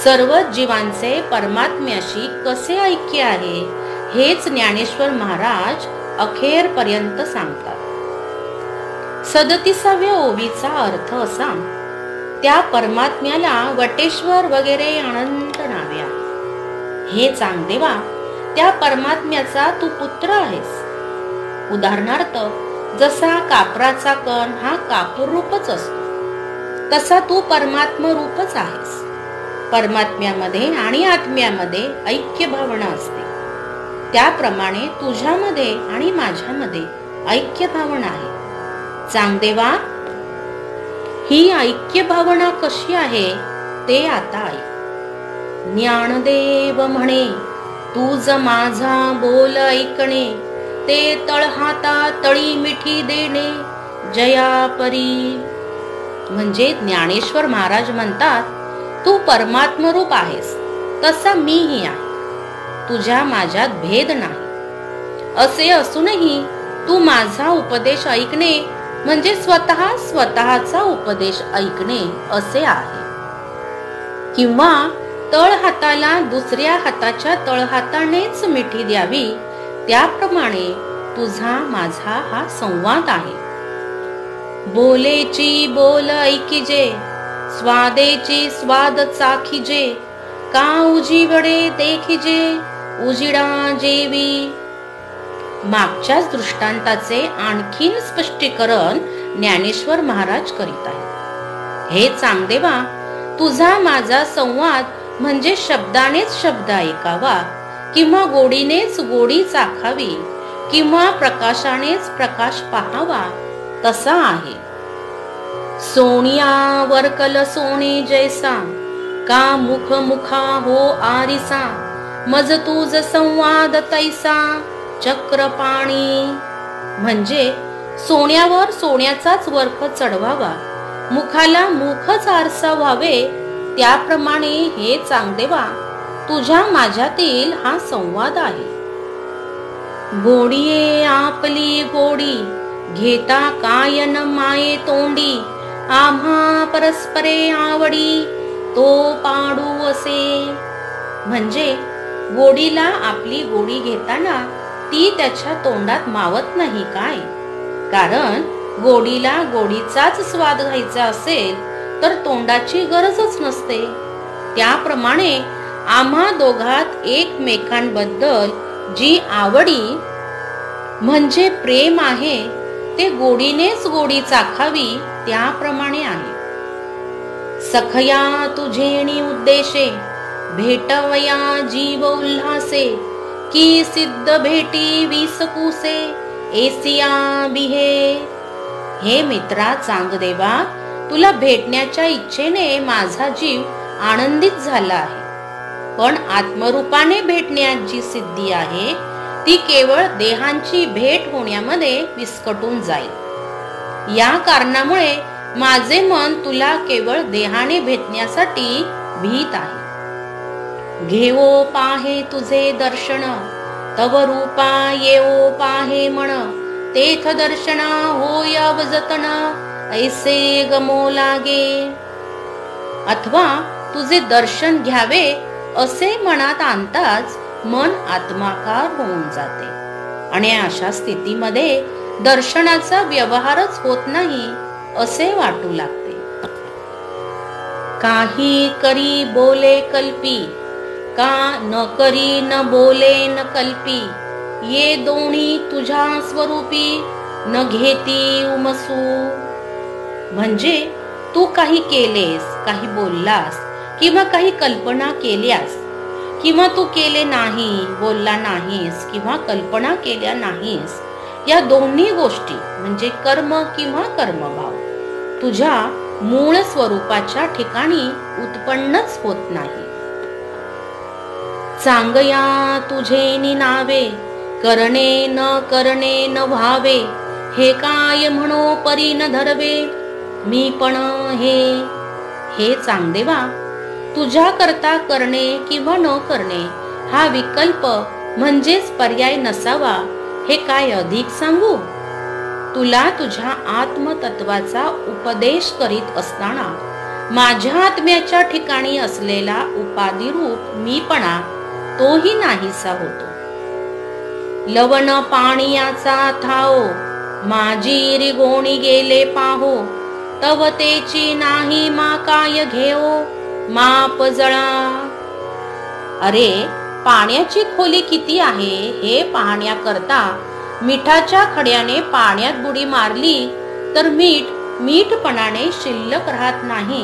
[SPEAKER 1] सर्व जीवांचे परमात्म्याशी कसे ऐक्य आहे हेच ज्ञानेश्वर महाराज अखेरपर्यंत सांगतात. 37व्या ओवीचा अर्थ असा, त्या परमात्म्याला वटेश्वर वगैरे अनंत नावे आहेत. हे चांगदेवा, त्या परमात्म्याचा तू पुत्र आहेस. उदाहरणार्थ, जसा कापराचा कण हा कापूर रूपच असतो, तसा तू परमात्म रूपच आहेस. परमात्म्यामध्ये आणि आत्म्यामध्ये ऐक्य भावना असते, त्याप्रमाणे तुझ्यामध्ये आणि माझ्यामध्ये ऐक्य भावना आहे. चांगदेवा, ही ऐक्य भावना कशी आहे ते आता ऐक. ज्ञानदेव म्हणे, तुझ माझा बोल ऐकणे, ते तळहाता तळी मिठी देणे जयापरी. म्हणजे ज्ञानेश्वर महाराज म्हणतात, तू परमात्मरूप आहेस, तसा मीही आहे. तुझ्या माझ्यात भेद नाही. असे असूनही तू माझा उपदेश ऐकणे म्हणजे स्वतःचा उपदेश ऐकणे असे आहे. किंवा तळहाताला दुसऱ्या हाताच्या तळहातानेच मिठी द्यावी, त्याप्रमाणे तुझा माझा हा संवाद आहे. बोलेची बोल ऐकिजे, स्वादेची स्वाद चाखिजे, का उजिवडे देखिजे उजिडा जेवी. मागच्याच दृष्टांताचे आणखीन स्पष्टीकरण ज्ञानेश्वर महाराज करीत आहेत. हे चांगदेवा, तुझा माझा संवाद म्हणजे शब्दानेच शब्द ऐकावा, किंवा गोडीनेच गोडी चाखावी, किंवा प्रकाशानेच प्रकाश पाहावा, तसा आहे. सोनिया वरकल सोने जैसा, का मुख मुखा हो आरिसा, मज तुझ संवाद तैसा चक्रपाणी. म्हणजे सोन्यावर सोन्याचाच वर्क चढवावा, मुखाला मुखच आरसा व्हावे, त्याप्रमाणे हे चांगदेवा तुझ्या माझ्यातील हा संवाद आहे. गोडीये आपली गोडी, घेता कायन माये तोंडी, आम्हा परस्परे आवडी, तो पाडू असे. म्हणजे गोडीला आपली गोडी घेताना ती त्याच्या तोंडात मावत नाही काय? कारण गोडीला गोडीचाच स्वाद घ्यायचा असेल तर तोंडाची गरजच नसते. त्याप्रमाणे आम्हा दोघात एकमेकांबद्दल जी आवडी म्हणजे प्रेम आहे ते गोडीनेच गोडी चाखावी, त्याप्रमाणे आहे. सखया तुझेणी उद्देशे, भेटवया जीव उल्हासे, की सिद्ध भेटी विसकुसे एसिया बिहे. हे मित्रा चांगदेवा, तुला भेटण्याच्या इच्छेने माझा जीव आनंदित झाला आहे, पण आत्मरूपाने भेटण्याची सिद्धी आहे ती केवळ देहांची भेट होण्यामध्ये विस्कटून जाईल. या कारणामुळे माझे मन तुला केवळ देहाने भेटण्यासाठी भीत आहे. घेवो पाहे तुझे दर्शन, तव रूपा येवो पाहे म्हण, तेथ दर्शना होय अवजतन, ऐसे गमो लागे. अथवा तुझे दर्शन घ्यावे असे मनात आणताच मन आत्माकार होऊन जाते आणि अशा स्थितीमध्ये दर्शनाचा व्यवहारच होत नाही असे वाटू लागते. काही करी बोले कल्पी, का न करी न बोले न कल्पी, ये दोन्ही तुझ्या स्वरूपी, न घेती उमसू. म्हणजे तू काही केलेस, काही बोललास किंवा काही कल्पना केल्यास, किंवा तू केले नाही, बोलला नाहीस किंवा कल्पना केल्या नाहीस, या दोन्ही गोष्टी म्हणजे कर्म किंवा कर्मभाव तुझ्या मूळ स्वरूपाच्या ठिकाणी उत्पन्नच होत नाही. सांगया तुझे निनावे, करणे न व्हावे, हे काय म्हणो परी न धरवे, मी पण हे चांगदेवा, तुझ्या करता करणे किंवा न करणे हा विकल्प म्हणजेच पर्याय नसावा हे काय अधिक सांगू. तुला तुझ्या आत्मतत्वाचा उपदेश करीत असताना माझ्या आत्म्याच्या ठिकाणी असलेला उपाधिरूप मीपणा तोही नाहीसा होतो. लवण पाणीयाचा थाओ, माझी रिगोणी गेले पाहो, तव तेची नाही मा काय घेओ, माप जळा. अरे, पाण्याची खोली किती आहे हे पाहण्याकरता मिठाच्या खड्याने पाण्यात बुडी मारली तर मीठपणाने शिल्लक राहत नाही,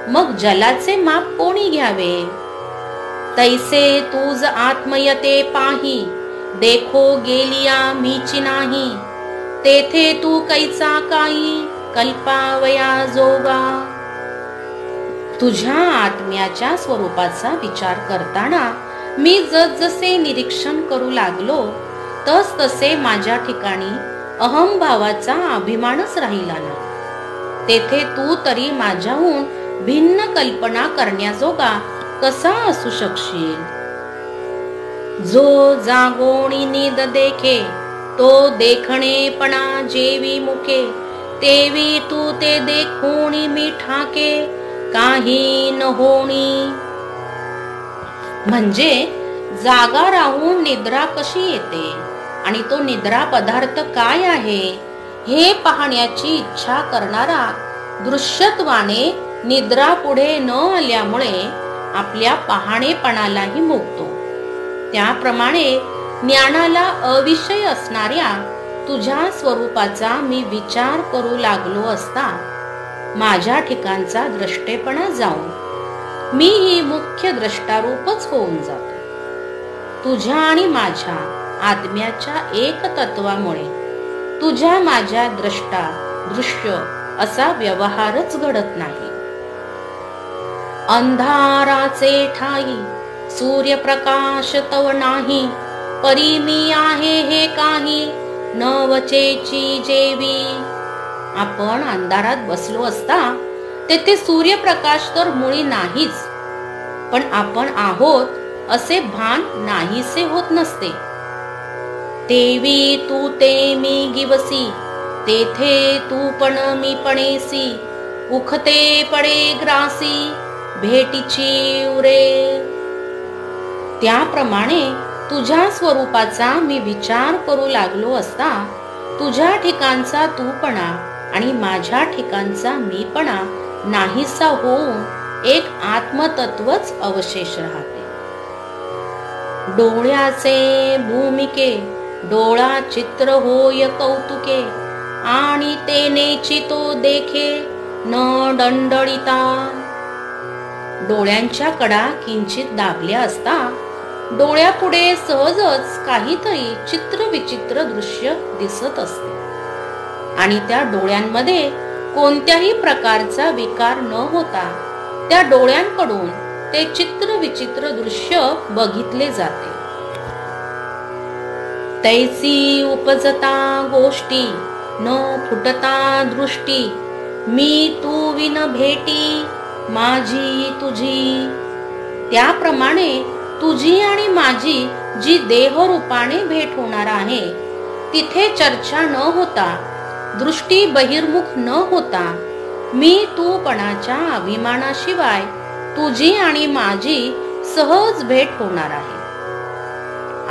[SPEAKER 1] मग जलाचे माप कोणी घ्यावे. तैसे तुझ आत्मयते पाही, देखो गेलिया मीची नाही, तेथे तू कैचा काही कल्पावया जोगा. तुझ्या आत्म्याच्या स्वरूपाचा विचार करताना मी जसजसे निरीक्षण करू लागलो तस तसे माझ्या ठिकाणी अहंभावाचा अभिमानच राहिला नाही. तेथे तू तरी माझ्याहून भिन्न कल्पना करण्याजोगा कसा असू शकशील. जो जागोणी निद देखे, तो देखणेपणा जेवी मुके, तेवी तू ते देखोणी मी ठाके, काही न होणी. म्हणजे जागा राहून निद्रा कशी येते आणि तो निद्रा पदार्थ काय आहे हे पाहण्याची इच्छा करणारा दृश्यत्वाने निद्रा पुढे न आल्यामुळे आपल्या पाहणेपणालाही मुकतो. त्याप्रमाणे ज्ञानाला अविषय असणाऱ्या तुझ्या स्वरूपाचा मी विचार करू लागलो असता माझ्या ठिकाणचा द्रष्टेपणा जाऊन मी ही मुख्य द्रष्टारूपच होऊन जातो. तुझ्या आणि माझ्या आत्म्याच्या एकतत्वामुळे तुझ्या माझ्या द्रष्टा दृश्य असा व्यवहारच घडत नाही. अंधाराचे ठाई सूर्यप्रकाश तव नाही, परी मी आहे हे काही नवचेची जेवी. आपण अंधारात बसलो असता तेथे सूर्यप्रकाश तर मुळी नाहीच, पण आपण आहोत असे भान नाहीसे होत नसते. तेवी तू ते मी गिवसी, तेथे तू पण मी पणेसी, उखते पडे ग्रासी, भेटीची उरे. त्याप्रमाणे तुझ्या स्वरूपाचा मी विचार करू लागलो असता तुझ्या ठिकाणचा तूपणा आणि माझ्या ठिकाणचा मीपणा नाहीसा होऊन एक आत्मतत्वच अवशेष राहते. डोळ्याचे भूमिके डोळा चित्र होय कौतुके, आणि तेनेची तो देखे न दंडळिता. डोळ्यांच्या कडा किंचित दाबल्या असता डोळ्यापुढे सहजच काहीतरी चित्र विचित्र दृश्य दिसत असते आणि त्या डोळ्यांमध्ये कोणत्याही प्रकारचा विकार न होता त्या डोळ्यांकडून ते चित्र विचित्र दृश्य बघितले जाते. तैसी उपजता गोष्टी न फुटता दृष्टी, मी तू विन भेटी माझी तुझी. त्याप्रमाणे तुझी आणि माझी जी देहरूपाने भेट होणार आहे, तिथे चर्चा न होता, दृष्टी बहिर्मुख न होता, मी तूपणाच्या अभिमानाशिवाय तुझी आणि माझी सहज भेट होणार आहे.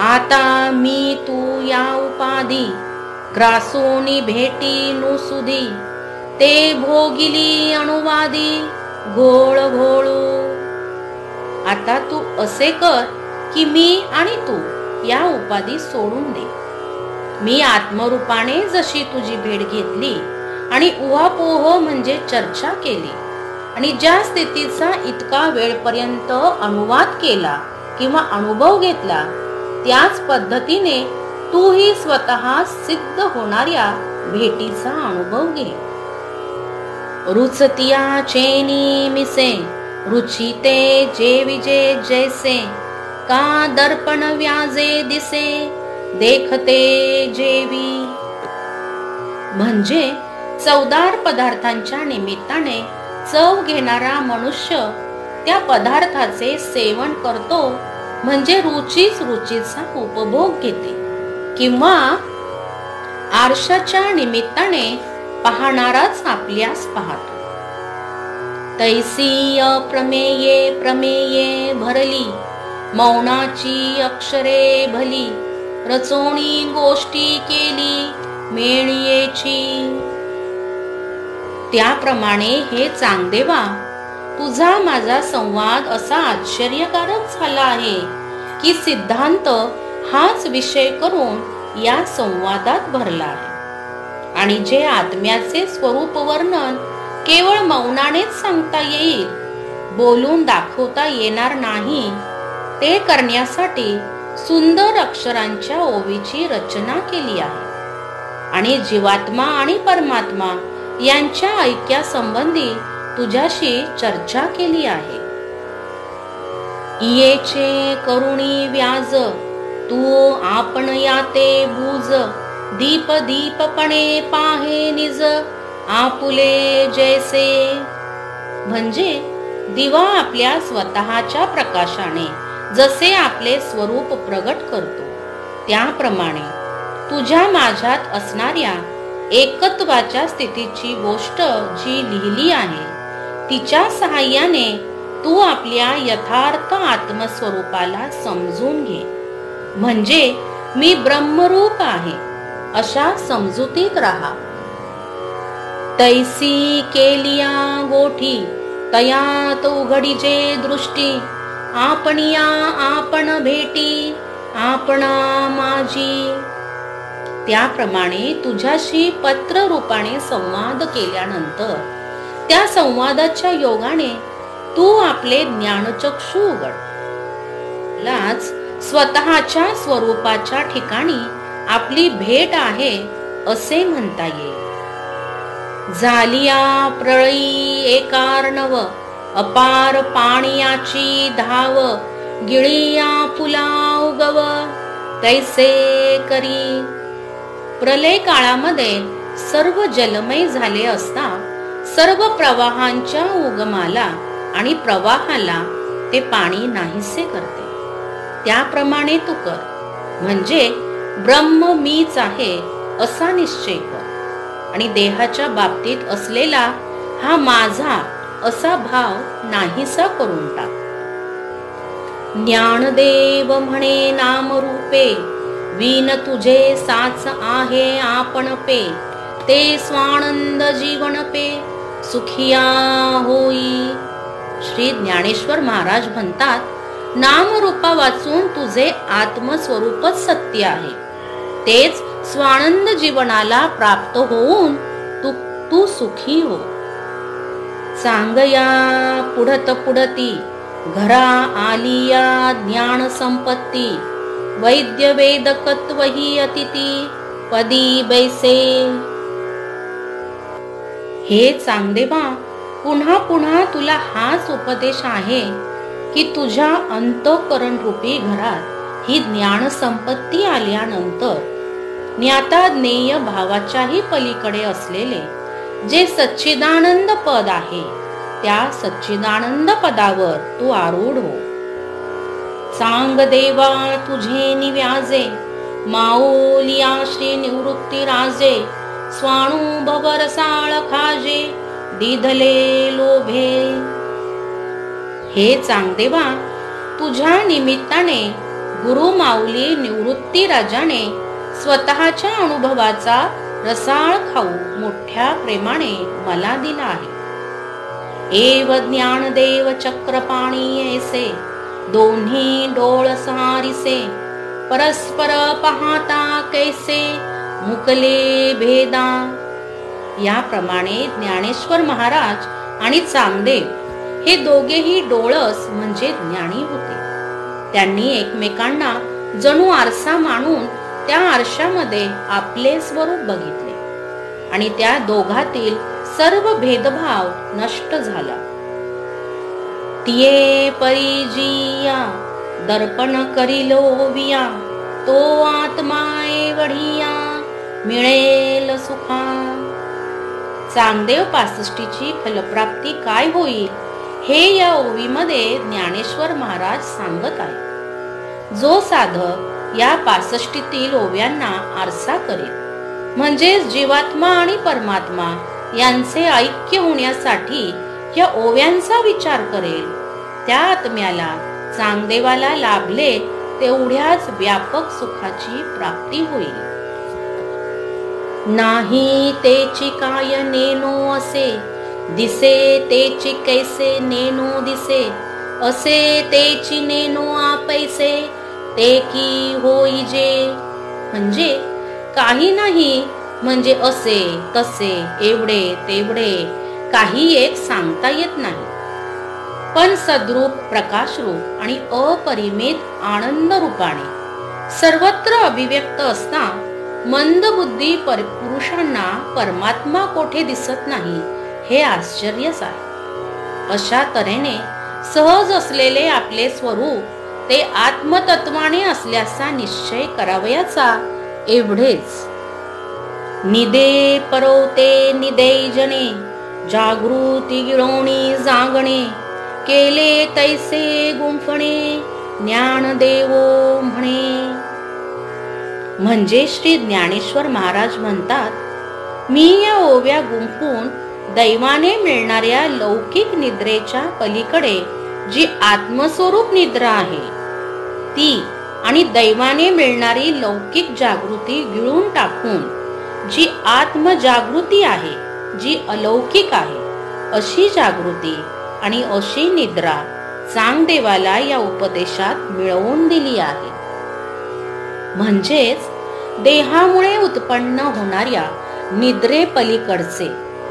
[SPEAKER 1] आता मी तू या उपाधी ग्रासोनी भेटी नुसुधी, ते भोगिली अनुवादी घोळ घोळू. आता तू असे कर की मी आणि तू या उपाधी सोडून दे. मी आत्मरूपाने जशी तुझी भेट घेतली आणि उहापोह म्हणजे चर्चा केली आणि ज्या स्थितीचा इतका वेळपर्यंत अनुवाद केला किंवा अनुभव घेतला, त्याच पद्धतीने तूही स्वतः सिद्ध होणाऱ्या भेटीचा अनुभव घे. रुचतिया चेनी मिसे रुचिते जे विजे जैसे, का दर्पण व्याजे दिसे देखते जेवी. म्हणजे चवदार पदार्थांच्या निमित्ताने चव घेणारा मनुष्य त्या पदार्थाचे सेवन करतो, म्हणजे रुचीच रुचीचा उपभोग घेते, किंवा आरशाच्या निमित्ताने पाहणाराच आपल्यास पाहतो. तैसी अप्रमेये प्रमेये भरली, मौनाची अक्षरे भली, रचोणी गोष्टी केली मेळीयेची. त्याप्रमाणे हे चांगदेवा, तुझा माझा संवाद असा आश्चर्यकारक झाला आहे की सिद्धांत हाच विषय करून या संवादात भरला आहे आणि जे आत्म्याचे स्वरूप वर्णन केवळ मौनानेच सांगता येईल, बोलून दाखवता येणार नाही, ते करण्यासाठी सुंदर अक्षरांच्या ओवीची रचना केली आहे आणि जीवात्मा आणि परमात्मा यांच्या ऐक्यासंबंधी तुझ्याशी चर्चा केली आहे. येचे करुणी व्याज तू आपण याते बूज, दीप दीपपणे पाहे निज आपुले जैसे. म्हणजे दिवा आपल्या स्वतःच्या प्रकाशाने जसे आपले स्वरूप प्रगट करतो, त्याप्रमाणे तुझ्या माझ्यात असणाऱ्या एकत्वाच्या स्थितीची गोष्ट जी लिहिली आहे, तिच्या सहाय्याने तू आपल्या यथार्थ आत्मस्वरूपाला समजून घे. म्हणजे मी ब्रह्मरूप आहे अशा समजुतीत राहा. तैसी केलिया गोठी तयात उघडीचे दृष्टी, आपणिया आपण भेटी आपणा माझी. त्याप्रमाणे तुझ्याशी पत्र रूपाने संवाद केल्यानंतर त्या संवादाच्या योगाने तू आपले ज्ञानचक्षु उघड. लाच स्वतःच्या स्वरूपाच्या ठिकाणी आपली भेट आहे असे म्हणता येईल. झालिया प्रळई एकारणव, अपार पाण्याची धाव, गिळिया फुला उगव तैसे करी. प्रलय काळामध्ये सर्व जलमय झाले असता सर्व प्रवाहांच्या उगमाला आणि प्रवाहाला ते पाणी नाहीसे करते, त्याप्रमाणे तू कर. म्हणजे ब्रह्म मीच आहे असा निश्चय कर आणि देहाच्या बाबतीत असलेला हा माझा असा भाव नाहीसा करून टाक. ज्ञानदेव म्हणे नामरूपे, विन तुझे साच आहे आपण पे, ते स्वानंद जीवन पे सुखिया होई. श्री ज्ञानेश्वर महाराज म्हणतात, नामरूपा वाचून तुझे आत्मस्वरूपच सत्य आहे, तेच स्वानंद जीवनाला प्राप्त होऊन तू सुखी हो. सांगया पुढत पुढती घरा आलिया ज्ञान संपत्ती, वैद्य वेदकत्व ही अतिथी पदी बैसे. हे चांगदेवा, पुन्हा पुन्हा तुला हाच उपदेश आहे की तुझ्या अंतःकरण रूपी घरात ही ज्ञान संपत्ती आल्यानंतर ज्ञाता ज्ञेय भावाच्याही पलीकडे असलेले जे सच्चिदानंद पद आहे त्या सच्चिदानंद पदावर तू आरूढ हो. सांग देवा तुझे निव्याजे, माऊलिया श्री निवृत्ती राजे, स्वानुभव रसाळ खाजे, दिधले लोभे. हे चांगदेवा, तुझ्या निमित्ताने गुरु माऊली निवृत्ती राजाने स्वतःच्या अनुभवाचा रसाळ खाऊ मोठ्या प्रेमाने मला दिला आहे. एव ज्ञानदेव चक्रपाणी ऐसे, दोन्ही डोळ सहारिसे, परस्पर पाहता कैसे, मुकले भेदा. याप्रमाणे ज्ञानेश्वर महाराज आणि चांगदेव हे दोघेही डोळस म्हणजे ज्ञानी होते. त्यांनी एकमेकांना जणू आरसा मानून त्या आरशामध्ये आपले स्वरूप बघितले आणि त्या दोघातील सर्व भेदभाव नष्ट झाला. तिये परिजिया दर्पण करिलो विया, तो आत्मा एवढिया मिळेल सुखा. चांगदेव पासष्टीची फलप्राप्ती काय होईल हे या ओवीमध्ये ज्ञानेश्वर महाराज सांगत आहे. जो साधक या पासष्टीतील ओव्यांना आरसा करेल, म्हणजेच जीवात्मा आणि परमात्मा यांचे ऐक्य होण्यासाठी या ओव्यांचा विचार करेल, त्या आत्म्याला चांगदेवाला लाभले तेवढ्याच व्यापक सुखाची प्राप्ती होईल. नाही तेची काय नेनो असे, दिसे तेची कैसे नेनो दिसे, असे तेची नेनो आपैसे, ते की होईजे. म्हणजे काही नाही म्हणजे असे तसे एवढे तेवढे काही एक सांगता येत नाही. पण सद्रूप, प्रकाशरूप आणि अपरिमित आनंद रूपाने सर्वत्र अभिव्यक्त असता मंदबुद्धी पुरुषांना परमात्मा कोठे दिसत नाही हे आश्चर्यच आहे. अशा तऱ्हेने सहज असलेले आपले स्वरूप ते आत्मतत्वाने असल्याचा निश्चय करावयाचा एवढेच. निदे परवते निदैजने, जागृती गिळवणी जागणे, केले तैसे गुंफणे, ज्ञान देवो म्हणे. म्हणजे श्री ज्ञानेश्वर महाराज म्हणतात, मी या ओव्या गुंफून दैवाने मिळणाऱ्या लौकिक निद्रेच्या पलीकडे जी आत्मस्वरूप निद्रा आहे ती आणि दैवाने मिळणारी लौकिक जागृती गिळून टाकून जी आत्मजागृती आहे, जी अलौकिक आहे, अशी जागृती आणि अशी निद्रा चांगदेवाला या उपदेशात मिळवून दिली आहे. म्हणजेच देहामुळे उत्पन्न होणाऱ्या निद्रे पलीकडचे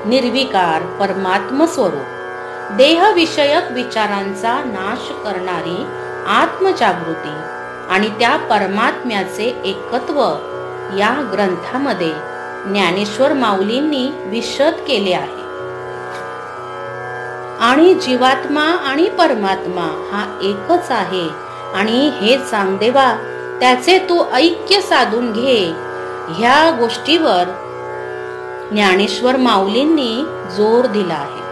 [SPEAKER 1] निर्विकार परमात्म स्वरूप, देहविषयक विचारांचा नाश करणारी आत्मजागृती आणि त्या परमात्म्याचे एकत्व या ग्रंथामध्ये ज्ञानेश्वर माऊलींनी विशद केले आहे. आणि जीवात्मा आणि परमात्मा हा एकच आहे आणि हे चांगदेवा त्याचे तू ऐक्य साधून घे, ह्या गोष्टीवर ज्ञानेश्वर माऊलींनी जोर दिला आहे.